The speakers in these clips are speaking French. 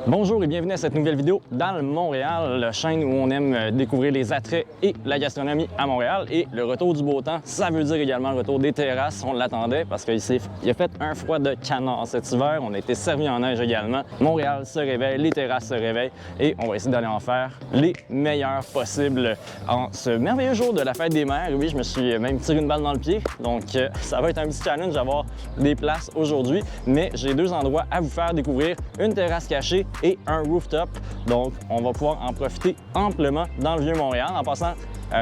Bonjour et bienvenue à cette nouvelle vidéo dans le Montréal, la chaîne où on aime découvrir les attraits et la gastronomie à Montréal. Et le retour du beau temps, ça veut dire également le retour des terrasses. On l'attendait parce qu'il a fait un froid de canard cet hiver. On a été servi en neige également. Montréal se réveille, les terrasses se réveillent et on va essayer d'aller en faire les meilleurs possibles en ce merveilleux jour de la fête des mères. Oui, je me suis même tiré une balle dans le pied, donc ça va être un petit challenge d'avoir des places aujourd'hui. Mais j'ai deux endroits à vous faire découvrir, une terrasse cachée et un rooftop. Donc, on va pouvoir en profiter amplement dans le Vieux-Montréal. En passant,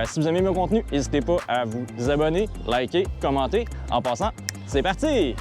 si vous aimez mon contenu, n'hésitez pas à vous abonner, liker, commenter. En passant, c'est parti!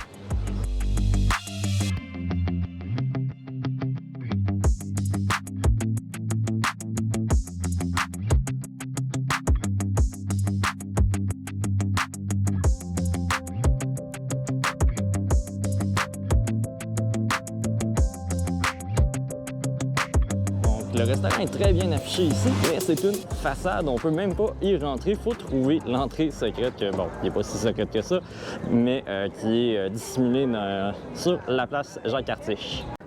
Le restaurant est très bien affiché ici, mais c'est une façade. On peut même pas y rentrer. Il faut trouver l'entrée secrète, que bon, qui n'est pas si secrète que ça, mais qui est dissimulée sur la place Jacques-Cartier.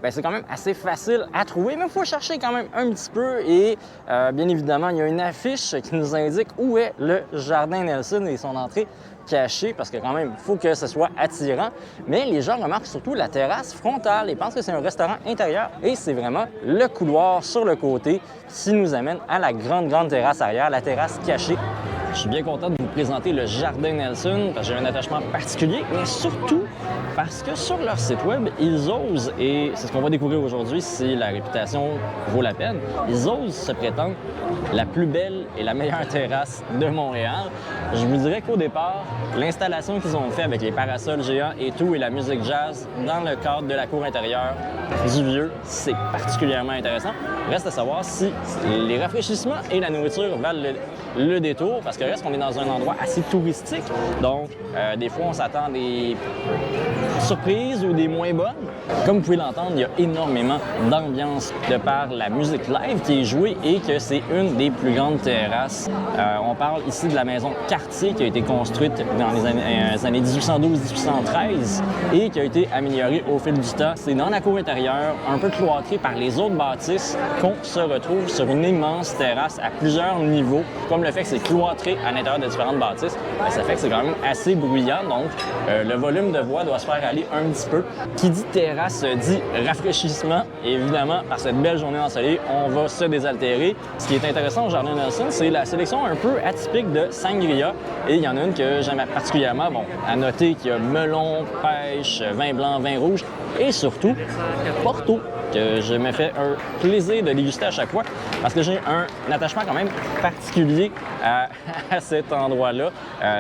C'est quand même assez facile à trouver, mais il faut chercher quand même un petit peu. Et bien évidemment, il y a une affiche qui nous indique où est le Jardin Nelson et son entrée cachée, parce que quand même, il faut que ce soit attirant. Mais les gens remarquent surtout la terrasse frontale et pensent que c'est un restaurant intérieur. Et c'est vraiment le couloir sur le côté qui nous amène à la grande terrasse arrière, la terrasse cachée. Je suis bien content de vous présenter le Jardin Nelson parce que j'ai un attachement particulier, mais surtout parce que sur leur site web, ils osent, et c'est ce qu'on va découvrir aujourd'hui si la réputation vaut la peine, ils osent se prétendre la plus belle et la meilleure terrasse de Montréal. Je vous dirais qu'au départ, l'installation qu'ils ont fait avec les parasols géants et tout, et la musique jazz dans le cadre de la cour intérieure du Vieux, c'est particulièrement intéressant. Reste à savoir si les rafraîchissements et la nourriture valent le détour, parce que reste qu'on est dans un endroit assez touristique, donc des fois on s'attend à des surprises ou des moins bonnes. Comme vous pouvez l'entendre, il y a énormément d'ambiance de par la musique live qui est jouée et que c'est une des plus grandes terrasses. On parle ici de la maison Cartier qui a été construite dans les années 1812-1813 et qui a été améliorée au fil du temps. C'est dans la cour intérieure, un peu cloîtrée par les autres bâtisses, qu'on se retrouve sur une immense terrasse à plusieurs niveaux. Comme le fait que c'est cloîtré à l'intérieur de différentes bâtisses, ça fait que c'est quand même assez bruyant, donc le volume de voix doit se faire aller un petit peu. Qui dit terrasse dit rafraîchissement, et évidemment, par cette belle journée ensoleillée, on va se désaltérer. Ce qui est intéressant au Jardin Nelson, c'est la sélection un peu atypique de sangria, et il y en a une que j'aime particulièrement. Bon, à noter qu'il y a melon, pêche, vin blanc, vin rouge, et surtout Porto, que je me fais un plaisir de déguster à chaque fois parce que j'ai un attachement quand même particulier à cet endroit-là.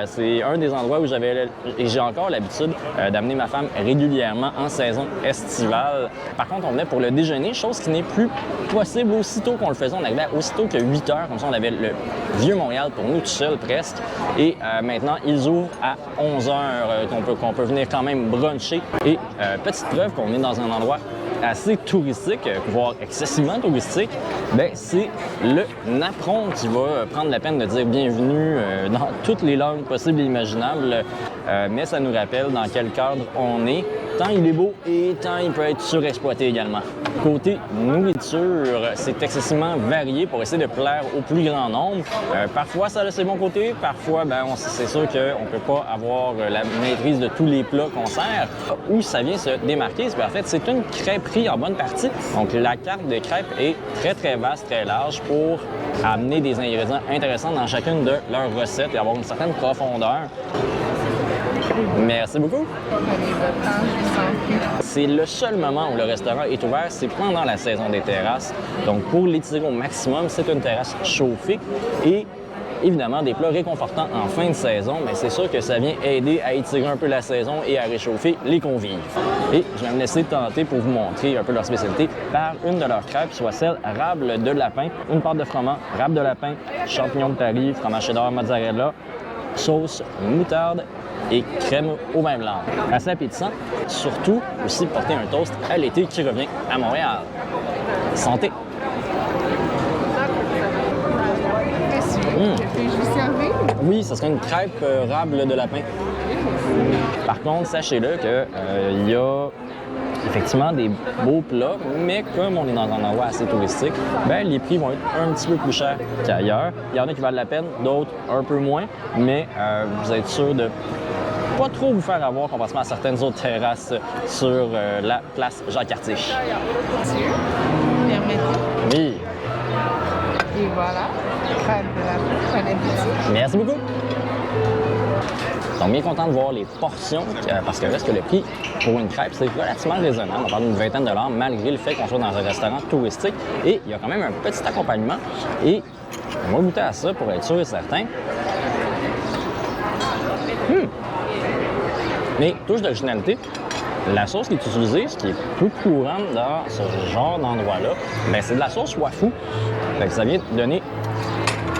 C'est un des endroits où j'ai encore l'habitude d'amener ma femme régulièrement en saison estivale. Par contre, on venait pour le déjeuner, chose qui n'est plus possible aussitôt qu'on le faisait. On arrivait aussitôt que 8 heures, comme ça on avait le Vieux-Montréal pour nous tout seul presque. Et maintenant, ils ouvrent à 11 heures, qu'on peut venir quand même bruncher. Et petite preuve qu'on est dans un endroit assez touristique, voire excessivement touristique, c'est le napperon qui va prendre la peine de dire bienvenue dans toutes les langues possibles et imaginables, mais ça nous rappelle dans quel cadre on est. Tant il est beau et tant il peut être surexploité également. Côté nourriture, c'est excessivement varié pour essayer de plaire au plus grand nombre. Parfois, ça a ses bons côtés. Parfois, c'est sûr qu'on ne peut pas avoir la maîtrise de tous les plats qu'on sert. Où ça vient se démarquer, en fait, c'est une crêperie en bonne partie. Donc, la carte de crêpes est très vaste, très large pour amener des ingrédients intéressants dans chacune de leurs recettes et avoir une certaine profondeur. Merci beaucoup. C'est le seul moment où le restaurant est ouvert, c'est pendant la saison des terrasses. Donc, pour l'étirer au maximum, c'est une terrasse chauffée et évidemment des plats réconfortants en fin de saison, mais c'est sûr que ça vient aider à étirer un peu la saison et à réchauffer les convives. Et je vais me laisser tenter pour vous montrer un peu leur spécialité par une de leurs crêpes, soit celle rable de lapin, une pâte de froment, rable de lapin, champignons de Paris, fromage cheddar, mozzarella, sauce moutarde et crème au vin blanc. Assez appétissant, surtout aussi porter un toast à l'été qui revient à Montréal. Santé! Oui, ça serait une crêpe rable de lapin. Par contre, sachez-le qu'il y a effectivement des beaux plats, mais comme on est dans un endroit assez touristique, ben, les prix vont être un petit peu plus chers qu'ailleurs. Il y en a qui valent la peine, d'autres un peu moins, mais vous êtes sûr de pas trop vous faire avoir comparativement à certaines autres terrasses sur la place Jacques-Cartier. Permettez. Oui. Et voilà, crème de la bouche, un appétit. Merci beaucoup. Donc, bien content de voir les portions, parce que reste que le prix pour une crêpe, c'est relativement raisonnable. On parle d'une vingtaine de dollars, malgré le fait qu'on soit dans un restaurant touristique. Et il y a quand même un petit accompagnement. Et on va goûter à ça pour être sûr et certain. Mais touche d'originalité, la sauce qui est utilisée, ce qui est peu courant dans ce genre d'endroit-là, ben, c'est de la sauce wafou. Fait que ça vient donner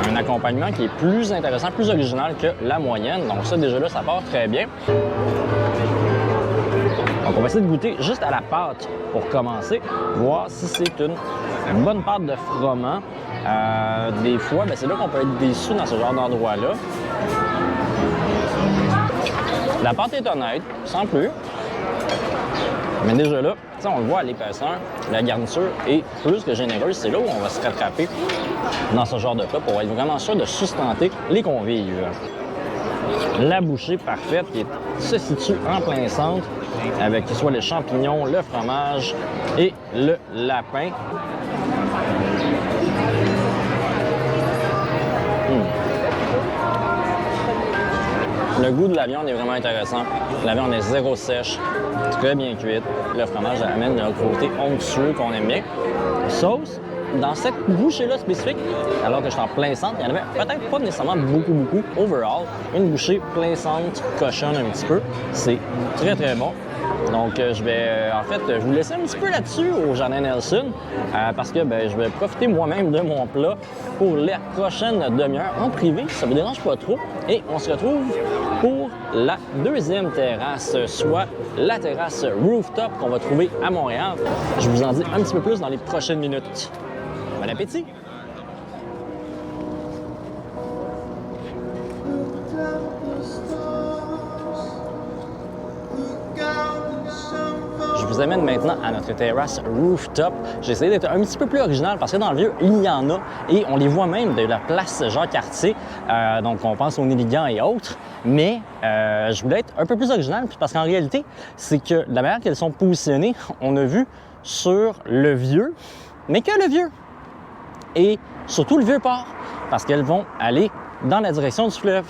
un accompagnement qui est plus intéressant, plus original que la moyenne. Donc ça, déjà là, ça part très bien. Donc on va essayer de goûter juste à la pâte pour commencer, voir si c'est une bonne pâte de froment. Des fois, ben, c'est là qu'on peut être déçu dans ce genre d'endroit-là. La pâte est honnête, sans plus. Mais déjà là, on le voit à l'épaisseur, la garniture est plus que généreuse. C'est là où on va se rattraper dans ce genre de plat pour être vraiment sûr de sustenter les convives. La bouchée parfaite qui se situe en plein centre avec soit les champignons, le fromage et le lapin. Le goût de la viande est vraiment intéressant. La viande est zéro sèche, très bien cuite. Le fromage amène le côté onctueux qu'on aime bien. Sauce, dans cette bouchée-là spécifique, alors que je suis en plein centre, il n'y en avait peut-être pas nécessairement beaucoup. Overall, une bouchée plein centre cochonne un petit peu. C'est très, très bon. Donc, je vais, en fait, je vous laisser un petit peu là-dessus au Jardin Nelson parce que je vais profiter moi-même de mon plat pour la prochaine demi-heure en privé, ça ne me dérange pas trop. Et on se retrouve pour la deuxième terrasse, soit la terrasse rooftop qu'on va trouver à Montréal. Je vous en dis un petit peu plus dans les prochaines minutes. Bon appétit! Je vous amène maintenant à notre terrasse rooftop. J'ai essayé d'être un petit peu plus original parce que dans le vieux, il y en a et on les voit même de la place Jacques-Cartier. Donc, on pense aux navigants et autres. Mais je voulais être un peu plus original parce qu'en réalité, c'est que de la manière qu'elles sont positionnées, on a vu sur le vieux, mais que le vieux. Et surtout le vieux port parce qu'elles vont aller dans la direction du fleuve.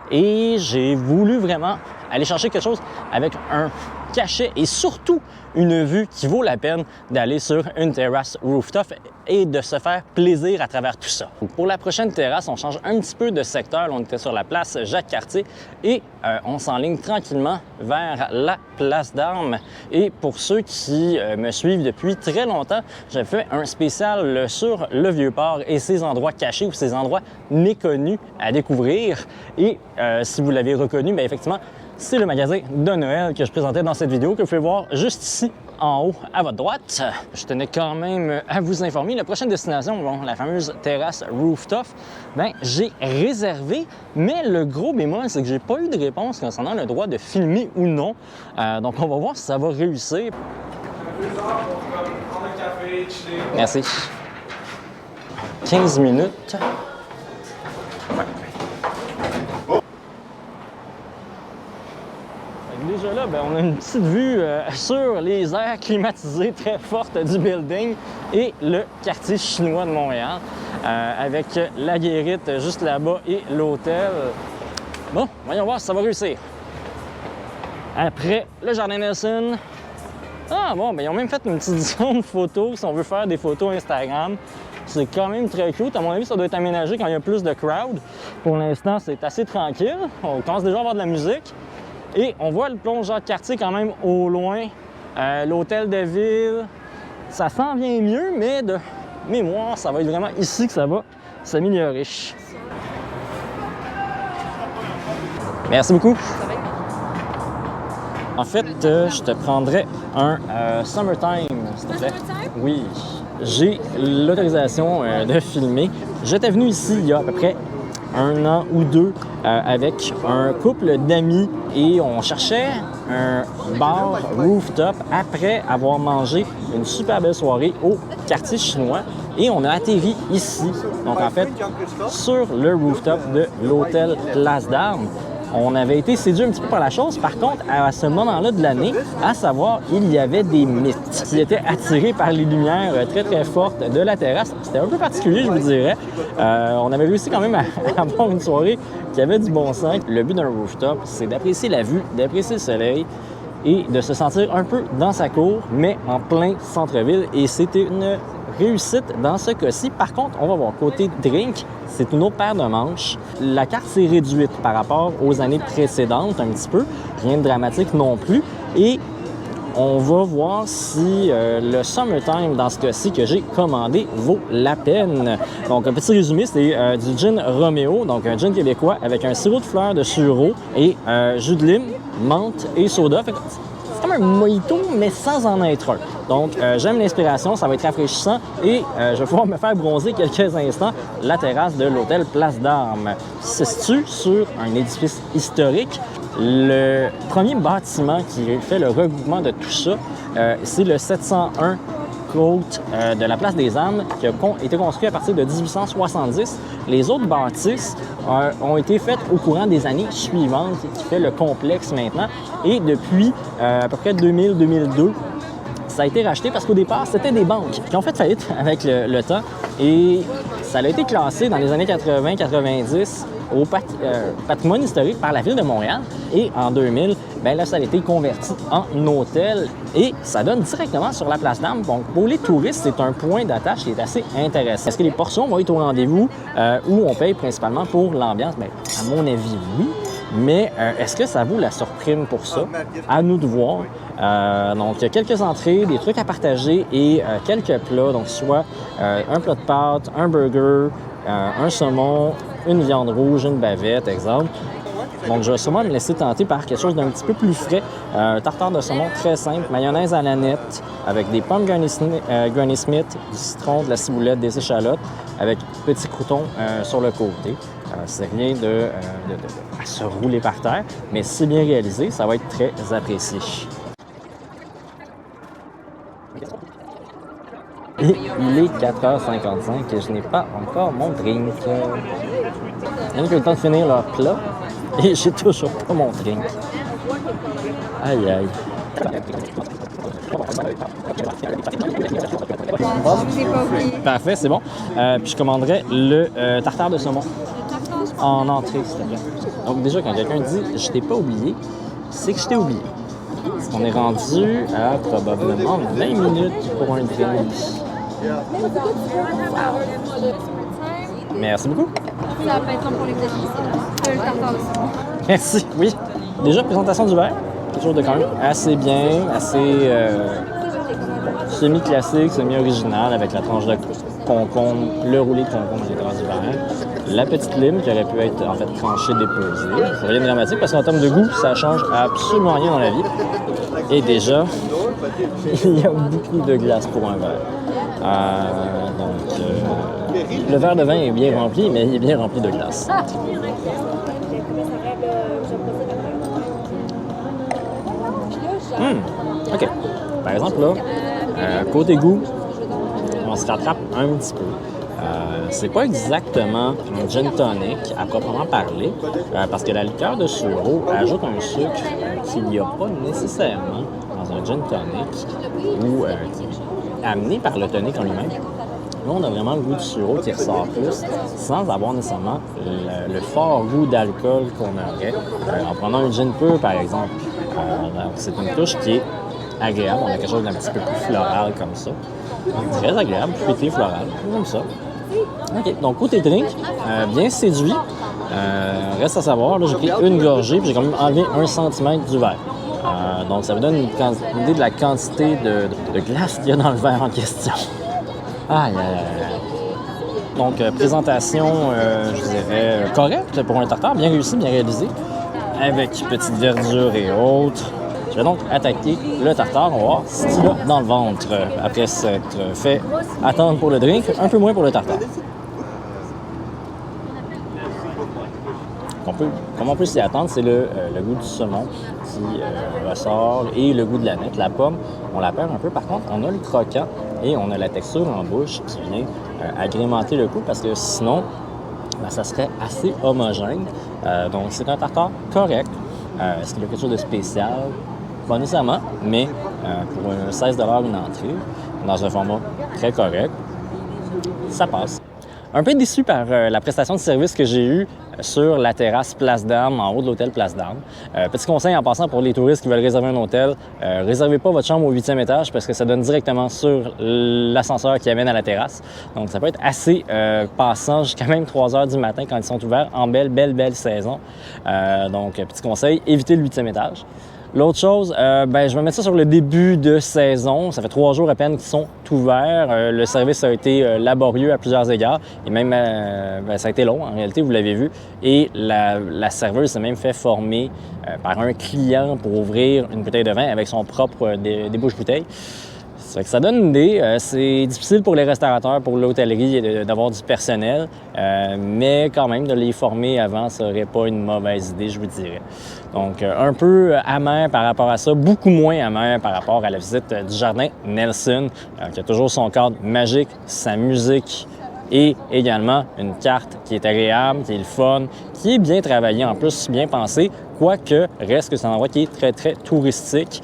Et j'ai voulu vraiment aller chercher quelque chose avec un cachet et surtout une vue qui vaut la peine d'aller sur une terrasse rooftop et de se faire plaisir à travers tout ça. Pour la prochaine terrasse, on change un petit peu de secteur. On était sur la place Jacques-Cartier et on s'enligne tranquillement vers la place d'Armes. Et pour ceux qui me suivent depuis très longtemps, j'ai fait un spécial sur le Vieux-Port et ses endroits cachés ou ses endroits méconnus à découvrir. Et si vous l'avez reconnu, bien effectivement, c'est le magasin de Noël que je présentais dans cette vidéo que vous pouvez voir juste ici en haut à votre droite. Je tenais quand même à vous informer, la prochaine destination, bon, la fameuse terrasse rooftop, bien, j'ai réservé, mais le gros bémol, c'est que j'ai pas eu de réponse concernant le droit de filmer ou non. Donc, on va voir si ça va réussir. Merci. 15 minutes. Déjà là, on a une petite vue sur les aires climatisées très fortes du building et le quartier chinois de Montréal avec la guérite juste là-bas et l'hôtel. Bon, voyons voir si ça va réussir. Après le Jardin Nelson. Ah bon, ils ont même fait une petite zone photo si on veut faire des photos Instagram. C'est quand même très cute. À mon avis, ça doit être aménagé quand il y a plus de crowd. Pour l'instant, c'est assez tranquille. On commence déjà à avoir de la musique. Et on voit le pont Jacques-Cartier quand même au loin. L'hôtel de ville, ça s'en vient mieux, mais de mémoire, ça va être vraiment ici que ça va s'améliorer. Merci beaucoup. En fait, je te prendrais un Summertime, s'il te plaît. Oui. J'ai l'autorisation de filmer. J'étais venu ici il y a à peu près 1 an ou 2 avec un couple d'amis et on cherchait un bar rooftop après avoir mangé une super belle soirée au quartier chinois et on a atterri ici, donc en fait sur le rooftop de l'hôtel Place d'Armes. On avait été séduit un petit peu par la chose. Par contre, à ce moment-là de l'année, à savoir, il y avait des mythes qui étaient attirés par les lumières très, très fortes de la terrasse. C'était un peu particulier, je vous dirais. On avait réussi quand même à avoir une soirée qui avait du bon sens. Le but d'un rooftop, c'est d'apprécier la vue, d'apprécier le soleil et de se sentir un peu dans sa cour, mais en plein centre-ville. Et c'était une réussite dans ce cas-ci. Par contre, on va voir côté drink, c'est une autre paire de manches. La carte s'est réduite par rapport aux années précédentes un petit peu, rien de dramatique non plus. Et on va voir si le Summertime, dans ce cas-ci, que j'ai commandé, vaut la peine. Donc, un petit résumé, c'est du gin Romeo, donc un gin québécois avec un sirop de fleurs de sureau et jus de lime, menthe et soda. Fait que c'est comme un mojito, mais sans en être un. Donc, j'aime l'inspiration, ça va être rafraîchissant et je vais pouvoir me faire bronzer quelques instants la terrasse de l'hôtel Place d'Armes, qui se situe sur un édifice historique. Le premier bâtiment qui fait le regroupement de tout ça, c'est le 701 côte de la Place des Armes qui a été construit à partir de 1870. Les autres bâtisses ont été faites au courant des années suivantes, qui fait le complexe maintenant. Et depuis à peu près 2000-2002, ça a été racheté parce qu'au départ, c'était des banques qui ont fait faillite avec le temps. Et ça a été classé dans les années 80-90 au patrimoine historique par la Ville de Montréal. Et en 2000, bien là, ça a été converti en hôtel et ça donne directement sur la Place d'Armes. Donc, pour les touristes, c'est un point d'attache qui est assez intéressant. Est-ce que les portions vont être au rendez-vous ou on paye principalement pour l'ambiance? Bien, à mon avis, oui. Mais est-ce que ça vaut la surprime pour ça? À nous de voir. Donc, il y a quelques entrées, des trucs à partager et quelques plats. Donc, soit un plat de pâtes, un burger, un saumon, une viande rouge, une bavette, exemple. Donc, je vais sûrement me laisser tenter par quelque chose d'un petit peu plus frais. Tartare de saumon très simple, mayonnaise à la nette, avec des pommes Granny Smith, du citron, de la ciboulette, des échalotes, avec petits croutons sur le côté. C'est rien à se rouler par terre, mais si bien réalisé, ça va être très apprécié. Et il est 4h55 et je n'ai pas encore mon drink. Il y en a qui ont le temps de finir leur plat et j'ai toujours pas mon drink. Aïe aïe. Parfait, c'est bon. Puis je commanderais le tartare de saumon en entrée, s'il te plaît. Donc déjà, quand quelqu'un dit « je t'ai pas oublié », c'est que je t'ai oublié. On est rendu à probablement 20 minutes pour un drink. Merci beaucoup. Ça peut être pour les le tartare de saumon. Merci, oui. Déjà, présentation du verre. Quelque chose de quand même assez bien, assez semi-classique, semi-original, avec la tranche de concombre, le roulé de concombre à l'intérieur du verre. La petite lime qui aurait pu être en fait tranchée, déposée. C'est rien de dramatique parce qu'en termes de goût, ça change absolument rien dans la vie. Et déjà, il y a beaucoup de glace pour un verre. Le verre de vin est bien rempli, mais il est bien rempli de glace. OK. Par exemple, là, côté goût, on se rattrape un petit peu. C'est pas exactement un gin tonic à proprement parler, parce que la liqueur de sureau ajoute un sucre qu'il n'y a pas nécessairement dans un gin tonic ou qui est amené par le tonic en lui-même. Là, on a vraiment le goût du sureau qui ressort plus, sans avoir nécessairement le fort goût d'alcool qu'on aurait en prenant un gin pur, par exemple. C'est une touche qui est agréable. On a quelque chose d'un petit peu plus floral comme ça. Très agréable, fruité, floral, comme ça. OK, donc côté drink, bien séduit. Reste à savoir, là, j'ai pris une gorgée puis j'ai quand même enlevé 1 cm du verre. Donc ça me donne une idée de la quantité de glace qu'il y a dans le verre en question. Aïe, aïe, aïe. Donc présentation, je dirais, correcte pour un tartare, bien réussi, bien réalisé, avec petite verdure et autres. Je vais donc attaquer le tartare. On va voir ce qu'il a dans le ventre après s'être fait attendre pour le drink, un peu moins pour le tartare. Comment on peut s'y attendre, c'est le goût du saumon qui ressort et le goût de la nette. La pomme, on la perd un peu. Par contre, on a le croquant et on a la texture en bouche qui vient agrémenter le goût parce que sinon, ça serait assez homogène. Donc, c'est un tartare correct. Est-ce qu'il y a quelque chose de spécial? Pas nécessairement, mais pour 16 $ une entrée, dans un format très correct, ça passe. Un peu déçu par la prestation de service que j'ai eue sur la terrasse Place d'Armes, en haut de l'hôtel Place d'Armes. Petit conseil en passant pour les touristes qui veulent réserver un hôtel, réservez pas votre chambre au 8e étage parce que ça donne directement sur l'ascenseur qui amène à la terrasse. Donc ça peut être assez passant jusqu'à même 3 h du matin quand ils sont ouverts en belle saison. Donc petit conseil, évitez le 8e étage. L'autre chose, je vais mettre ça sur le début de saison. Ça fait 3 jours à peine qu'ils sont ouverts. Le service a été laborieux à plusieurs égards et même ça a été long en réalité, vous l'avez vu. Et la serveuse s'est même fait former par un client pour ouvrir une bouteille de vin avec son propre débouche-bouteille. Ça fait que ça donne une idée. C'est difficile pour les restaurateurs, pour l'hôtellerie d'avoir du personnel, mais quand même de les former avant, ça n'aurait pas une mauvaise idée, je vous dirais. Donc un peu amer par rapport à ça, beaucoup moins amer par rapport à la visite du jardin Nelson, qui a toujours son cadre magique, sa musique et également une carte qui est agréable, qui est le fun, qui est bien travaillée en plus, bien pensée, quoique reste que c'est un endroit qui est très touristique,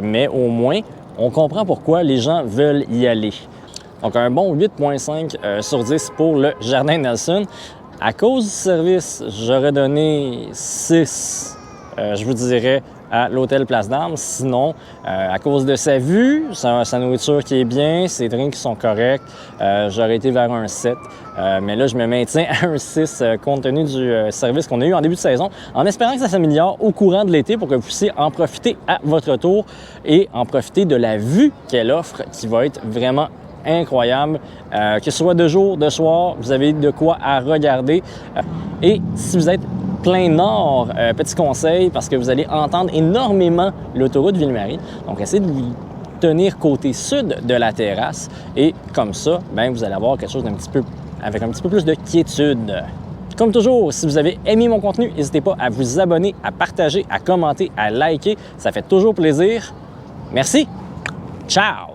mais au moins on comprend pourquoi les gens veulent y aller. Donc un bon 8,5 sur 10 pour le Jardin Nelson. À cause du service, j'aurais donné 6, je vous dirais, à l'hôtel Place d'Armes. Sinon, à cause de sa vue, sa nourriture qui est bien, ses drinks qui sont corrects, j'aurais été vers un 7. Mais là, je me maintiens à un 6 compte tenu du service qu'on a eu en début de saison, en espérant que ça s'améliore au courant de l'été pour que vous puissiez en profiter à votre tour et en profiter de la vue qu'elle offre qui va être vraiment incroyable. Que ce soit de jour, de soir, vous avez de quoi à regarder. Et si vous êtes plein nord, petit conseil, parce que vous allez entendre énormément l'autoroute Ville-Marie. Donc, essayez de vous tenir côté sud de la terrasse et comme ça, vous allez avoir quelque chose avec un petit peu plus de quiétude. Comme toujours, si vous avez aimé mon contenu, n'hésitez pas à vous abonner, à partager, à commenter, à liker. Ça fait toujours plaisir. Merci. Ciao!